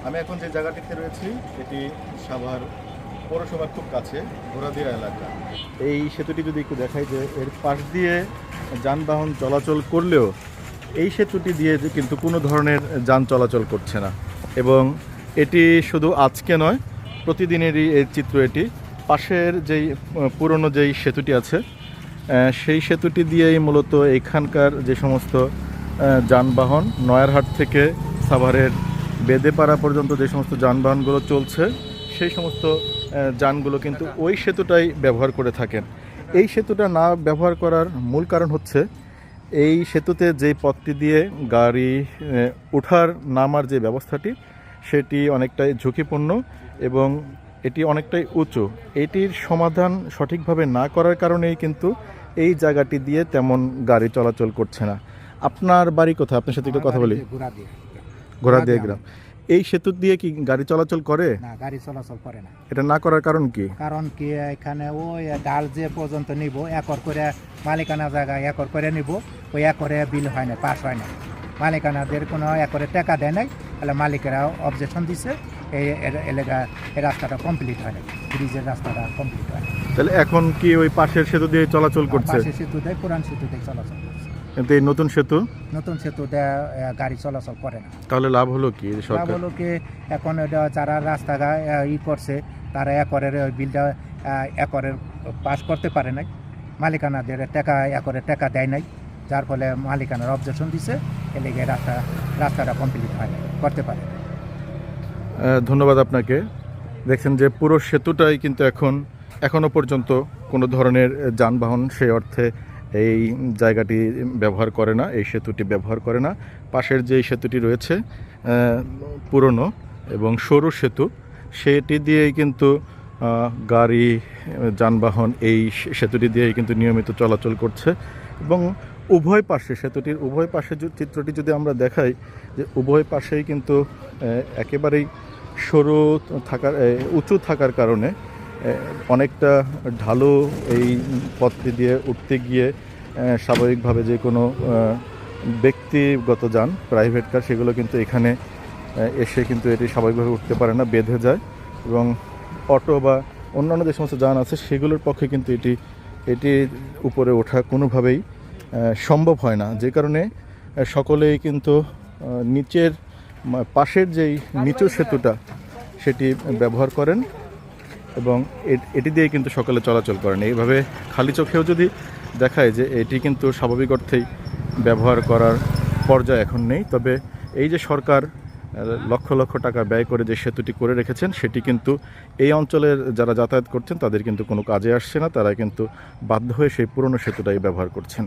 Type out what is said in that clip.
আমি এখন যে জায়গাটিতে রয়েছি এটি সাভার পৌরসভার খুব কাছে ঘোড়াদিয়া এলাকা। এই সেতুটি যদি একটু দেখাই যে এর পাশ দিয়ে যানবাহন চলাচল করলেও এই সেতুটি দিয়ে যে কিন্তু কোনো ধরনের যান চলাচল করছে না, এবং এটি শুধু আজকে নয়, প্রতিদিনেরই এই চিত্র। এটি পাশের যেই পুরনো যেই সেতুটি আছে সেই সেতুটি দিয়েই মূলত এখানকার যে সমস্ত যানবাহন নয়ারহাট থেকে সাভারের বেদেপাড়া পর্যন্ত যে সমস্ত যানবাহনগুলো চলছে সেই সমস্ত যানগুলো কিন্তু ওই সেতুটাই ব্যবহার করে থাকেন। এই সেতুটা না ব্যবহার করার মূল কারণ হচ্ছে এই সেতুতে যে পথটি দিয়ে গাড়ি ওঠার নামার যে ব্যবস্থাটি সেটি অনেকটাই ঝুঁকিপূর্ণ এবং এটি অনেকটাই উঁচু। এটির সমাধান সঠিকভাবে না করার কারণেই কিন্তু এই জায়গাটি দিয়ে তেমন গাড়ি চলাচল করছে না। আপনার বাড়ি কোথায়? আপনার সাথে একটু কথা বলি। ঘোড়াদিয়া গ্রাম। এই সেতু দিয়ে কি গাড়ি চলাচল করে? না, গাড়ি চলাচল করে না। এটা না করার কারণ কি? কারণ কি, এখানে ওই ডাল যে পর্যন্ত নিব একর করে মালিকানা জায়গায় একর করে নিব, ওই একরে বিল হয় না, পাস হয় না। মালিকানাদের কোনো একরে টাকা দেয় নাই, তাহলে মালিকেরা অবজেকশন দিছে, এই এলাকা এই রাস্তাটা কমপ্লিট হয় না, ব্রিজের রাস্তাটা কমপ্লিট হয় না। তাহলে এখন কি ওই পাশের সেতু দিয়ে চলাচল করছে? পাশের সেতু দেয়, পুরান সেতু দিয়ে চলাচল করছে, কিন্তু এই নতুন সেতু দেয় গাড়ি চলাচল করে না। তাহলে লাভ হলো কি লাভ সরকার? হলো কি, এখন যারা রাস্তা করছে তারা একরের বিলটা একরের পাস করতে পারে নাই, মালিকানাদের একরের টাকা দেয় নাই, যার ফলে মালিকানার অবজেকশন দিছে, এদিকে রাস্তাটা কমপ্লিট হয় না, করতে পারে না। ধন্যবাদ আপনাকে। দেখছেন যে পুরো সেতুটাই কিন্তু এখনো পর্যন্ত কোনো ধরনের যানবাহন সেই অর্থে এই জায়গাটি ব্যবহার করে না, এই সেতুটি ব্যবহার করে না। পাশের যে সেতুটি রয়েছে পুরনো এবং সরু সেতু, সেটি দিয়েই কিন্তু গাড়ি যানবাহন এই সেতুটি দিয়েই কিন্তু নিয়মিত চলাচল করছে। এবং উভয় পাশে, সেতুটির উভয় পাশে চিত্রটি যদি আমরা দেখাই, যে উভয় পাশেই কিন্তু একেবারেই সরু থাকার, উঁচু থাকার কারণে অনেকটা ঢালু এই পথটি দিয়ে উঠতে গিয়ে স্বাভাবিকভাবে যে কোনো ব্যক্তিগত যান, প্রাইভেট কার, সেগুলো কিন্তু এখানে এসে কিন্তু এটি স্বাভাবিকভাবে উঠতে পারে না, বেঁধে যায়। এবং অটো বা অন্যান্য যে সমস্ত যান আছে সেগুলোর পক্ষে কিন্তু এটি উপরে ওঠা কোনোভাবেই সম্ভব হয় না, যে কারণে সকলেই কিন্তু নিচের পাশের যেই নিচু সেতুটা সেটি ব্যবহার করেন এবং এটি দিয়ে কিন্তু সকলে চলাচল করেন। এইভাবে খালি চোখেও যদি দেখায় যে এটি কিন্তু স্বাভাবিক অর্থেই ব্যবহার করার পর্যায়ে এখন নেই, তবে এই যে সরকার লক্ষ লক্ষ টাকা ব্যয় করে যে সেতুটি করে রেখেছেন সেটি কিন্তু এই অঞ্চলের যারা যাতায়াত করছেন তাদের কিন্তু কোনো কাজে আসছে না, তারা কিন্তু বাধ্য হয়ে সেই পুরনো সেতুটাই ব্যবহার করছেন।